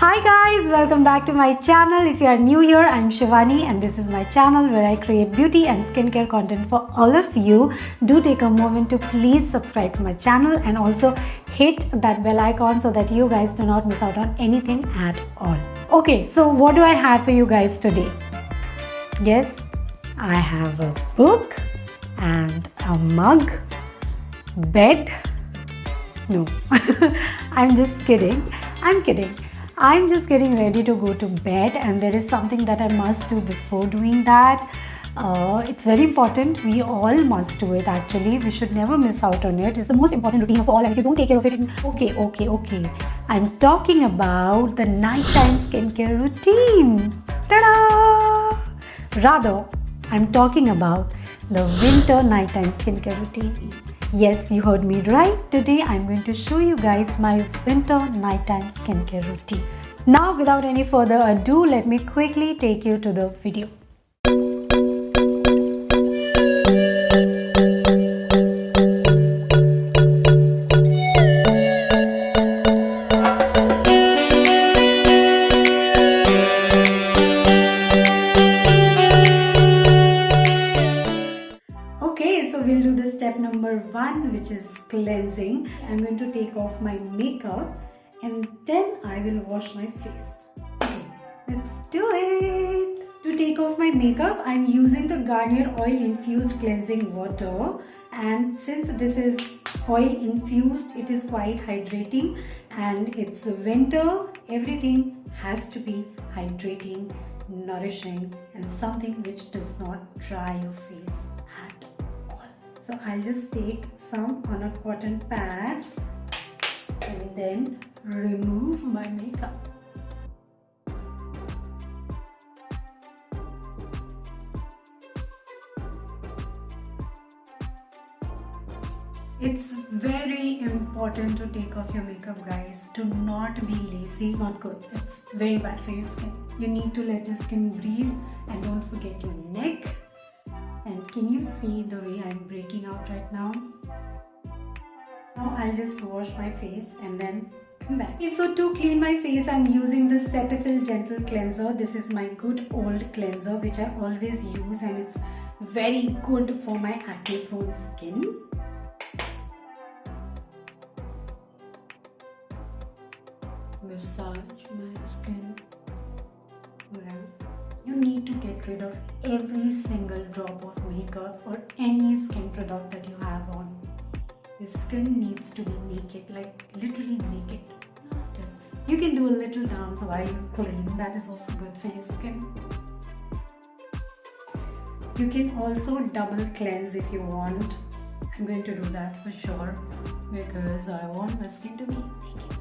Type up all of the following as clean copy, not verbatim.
Hi guys, welcome back to my channel. If you are new here, I'm Shivani and this is my channel where I create beauty and skincare content for all of you. Do take a moment to please subscribe to my channel and also hit that bell icon so that you guys do not miss out on anything at all. Okay, so what do I have for you guys today? Yes, I have a book and a mug, bed. No, I'm just kidding. I'm just getting ready to go to bed and there is something that I must do before doing that. It's very important. We all must do it actually. We should never miss out on it. It's the most important routine of all and if you don't take care of it, okay. I'm talking about the nighttime skincare routine. Ta-da! Rather, I'm talking about the winter nighttime skincare routine. Yes, you heard me right. Today I'm going to show you guys my winter nighttime skincare routine. Now without any further ado, let me quickly take you to the video. Okay, so we'll do the step number 1, which is cleansing. I'm going to take off my makeup and then I will wash my face. Okay, let's do it. To take off my makeup, I'm using the Garnier oil infused cleansing water, and since this is oil infused, it is quite hydrating, and it's winter. Everything has to be hydrating, nourishing, and something which does not dry your face at all. So I'll just take some on a cotton pad and then remove my makeup. It's very important to take off your makeup, guys. Do not be lazy. Not good. It's very bad for your skin. You need to let your skin breathe and don't forget your neck. And can you see the way I'm breaking out right now? Now I'll just wash my face and then come back. Okay, so to clean my face, I'm using the Cetaphil Gentle Cleanser. This is my good old cleanser which I always use and it's very good for my acne prone skin. Massage my skin. Well, you need to get rid of every single drop of makeup or any skin product that you have on. Your skin needs to be naked, like literally naked. You can do a little dance while you clean. That is also good for your skin. You can also double cleanse if you want. I'm going to do that for sure because I want my skin to be naked.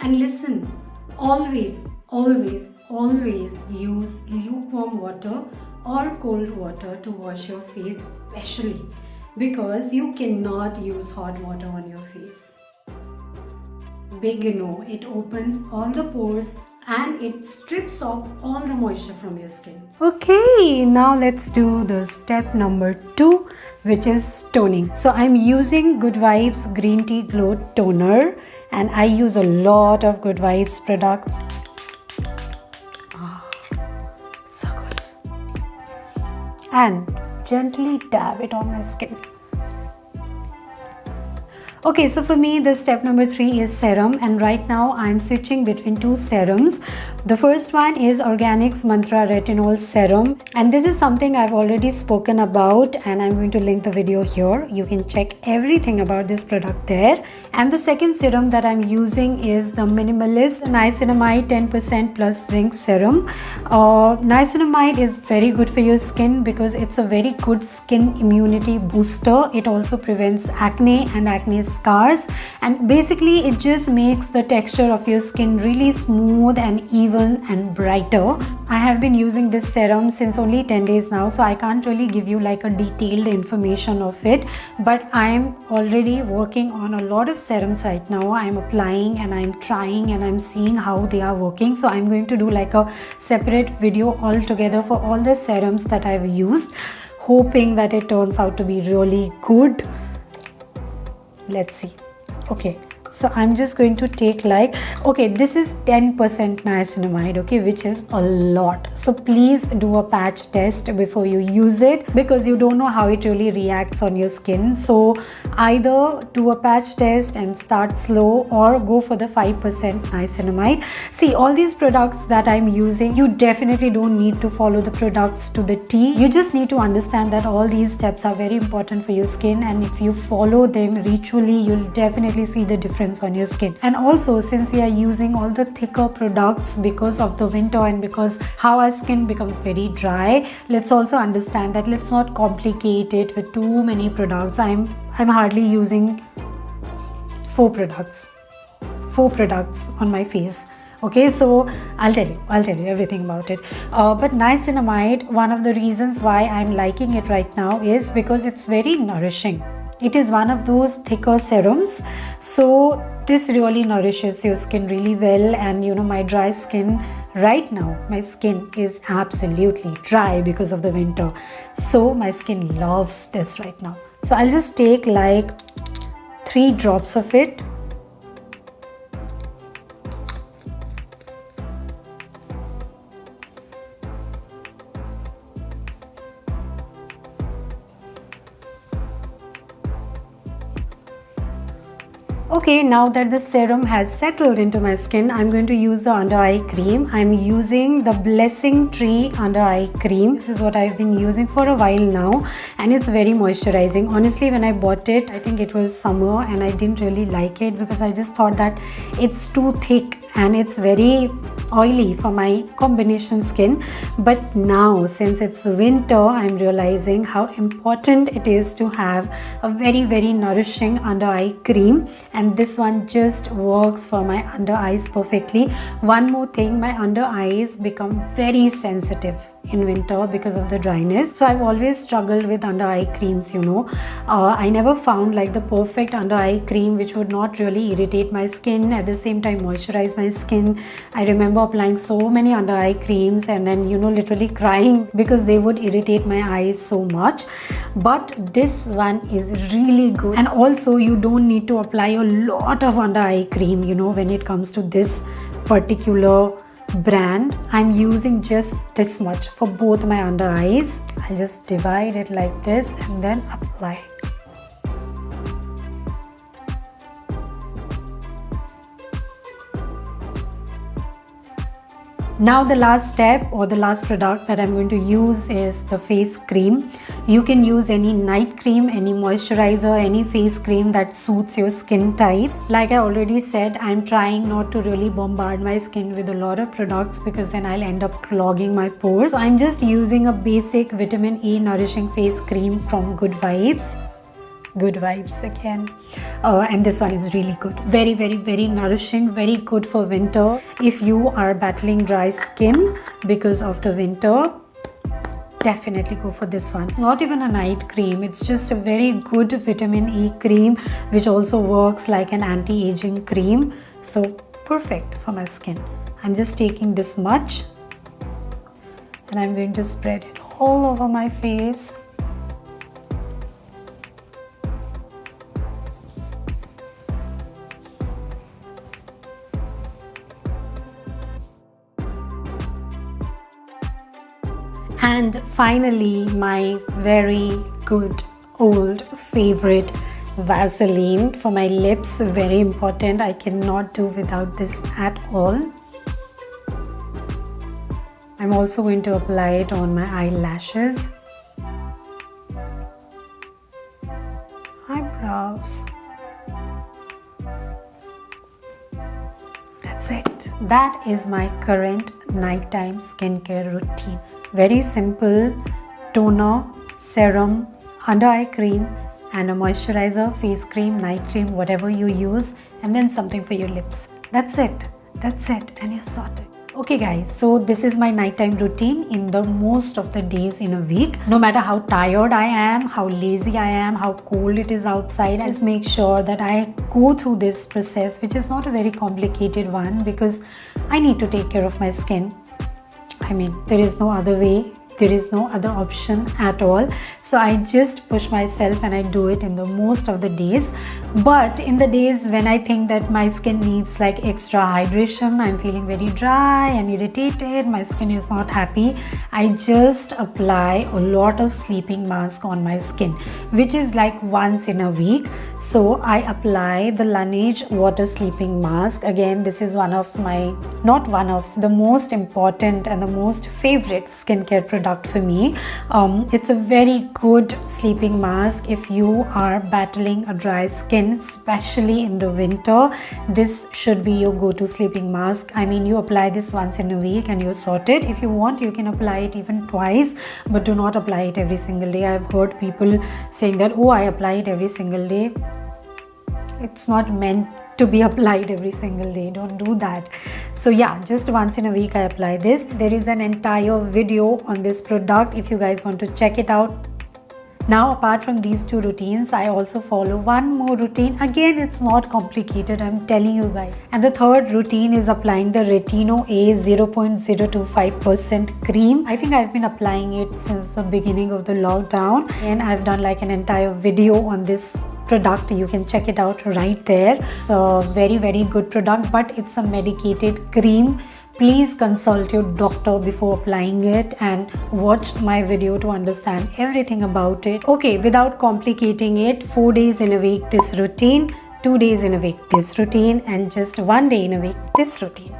And listen, always use lukewarm water or cold water to wash your face, especially because you cannot use hot water on your face. Big no, it opens all the pores and it strips off all the moisture from your skin. Okay, now let's do the step number 2, which is toning. So I'm using Good Vibes Green Tea Glow Toner and I use a lot of Good Vibes products. So good. And gently dab it on my skin. Okay, so for me the step number 3 is serum, and right now I'm switching between 2 serums. The first one is Organics Mantra Retinol Serum, and this is something I've already spoken about and I'm going to link the video here. You can check everything about this product there. And the second serum that I'm using is the Minimalist Niacinamide 10% plus zinc serum. Niacinamide is very good for your skin because it's a very good skin immunity booster. It also prevents acne and acne scars, and basically it just makes the texture of your skin really smooth and even and brighter. I have been using this serum since only 10 days now, so I can't really give you like a detailed information of it, but I am already working on a lot of serums right now. I'm applying and I'm trying and I'm seeing how they are working, so I'm going to do like a separate video altogether for all the serums that I've used, hoping that it turns out to be really good. Let's see. Okay, So I'm just going to take like, okay, this is 10% niacinamide, okay, which is a lot. So please do a patch test before you use it, because you don't know how it really reacts on your skin. So either do a patch test and start slow, or go for the 5% niacinamide. See, all these products that I'm using, you definitely don't need to follow the products to the T. You just need to understand that all these steps are very important for your skin, and if you follow them ritually, you'll definitely see the difference on your skin. And also, since we are using all the thicker products because of the winter and because how our skin becomes very dry, let's also understand that let's not complicate it with too many products. I'm hardly using 4 products on my face. Okay, so I'll tell you everything about it. But niacinamide, one of the reasons why I'm liking it right now is because it's very nourishing. It is one of those thicker serums, so this really nourishes your skin really well. And you know, my dry skin right now, my skin is absolutely dry because of the winter, so my skin loves this right now. So I'll just take like 3 drops of it. Okay, now that the serum has settled into my skin, I'm going to use the under eye cream. I'm using the Blessing Tree under eye cream. This is what I've been using for a while now, and it's very moisturizing. Honestly, when I bought it, I think it was summer, and I didn't really like it because I just thought that it's too thick and it's very oily for my combination skin. But now, since it's winter, I'm realizing how important it is to have a very, very nourishing under eye cream, and this one just works for my under eyes perfectly. One more thing, my under eyes become very sensitive in winter because of the dryness, so I've always struggled with under eye creams, you know. I never found like the perfect under eye cream which would not really irritate my skin, at the same time moisturize my skin. I remember applying so many under eye creams and then, you know, literally crying because they would irritate my eyes so much. But this one is really good, and also you don't need to apply a lot of under eye cream, you know, when it comes to this particular brand. I'm using just this much for both my under eyes. I'll just divide it like this and then apply. Now the last step or the last product that I'm going to use is the face cream. You can use any night cream, any moisturizer, any face cream that suits your skin type. Like I already said, I'm trying not to really bombard my skin with a lot of products because then I'll end up clogging my pores. So I'm just using a basic vitamin E nourishing face cream from Good Vibes. Good Vibes again, and this one is really good, very, very, very nourishing, very good for winter. If you are battling dry skin because of the winter, definitely go for this one. It's not even a night cream, it's just a very good vitamin E cream which also works like an anti-aging cream, so perfect for my skin. I'm just taking this much and I'm going to spread it all over my face. And finally, my very good old favorite Vaseline for my lips, very important. I cannot do without this at all. I'm also going to apply it on my eyelashes, eyebrows. That's it. That is my current nighttime skincare routine. Very simple: toner, serum, under eye cream, and a moisturizer, face cream, night cream, whatever you use, and then something for your lips. That's it, and you're sorted. Okay guys, so this is my nighttime routine in the most of the days in a week. No matter how tired I am, how lazy I am, how cold it is outside, I just make sure that I go through this process, which is not a very complicated one because I need to take care of my skin. I mean, there is no other way there is no other option at all. So I just push myself and I do it in the most of the days. But in the days when I think that my skin needs like extra hydration, I'm feeling very dry and irritated, my skin is not happy, I just apply a lot of sleeping mask on my skin, which is like once in a week. So I apply the Laneige water sleeping mask. Again, this is one of my, not one of, the most important and the most favorite skincare product for me. It's a very good sleeping mask if you are battling a dry skin, especially in the winter. This should be your go-to sleeping mask. I mean, you apply this once in a week and you're sorted. If you want, you can apply it even twice, but do not apply it every single day. I've heard people saying that, oh, I apply it every single day. It's not meant to be applied every single day. Don't do that. So yeah, just once in a week I apply this. There is an entire video on this product if you guys want to check it out. Now, apart from these two routines, I also follow one more routine. Again, it's not complicated, I'm telling you guys. And the third routine is applying the Retino A 0.025% cream. I think I've been applying it since the beginning of the lockdown, and I've done like an entire video on this product. You can check it out right there. It's a very good product, but it's a medicated cream. Please consult your doctor before applying it and watch my video to understand everything about it. Okay, without complicating it, 4 days in a week this routine, 2 days in a week this routine, and just 1 day in a week this routine.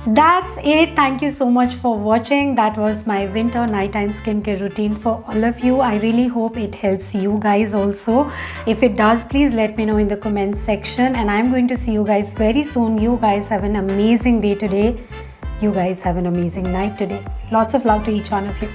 That's it. Thank you so much for watching. That was my winter nighttime skincare routine for all of you. I really hope it helps you guys also. If it does, please let me know in the comment section, and I'm going to see you guys very soon. You guys have an amazing day today. You guys have an amazing night today. Lots of love to each one of you.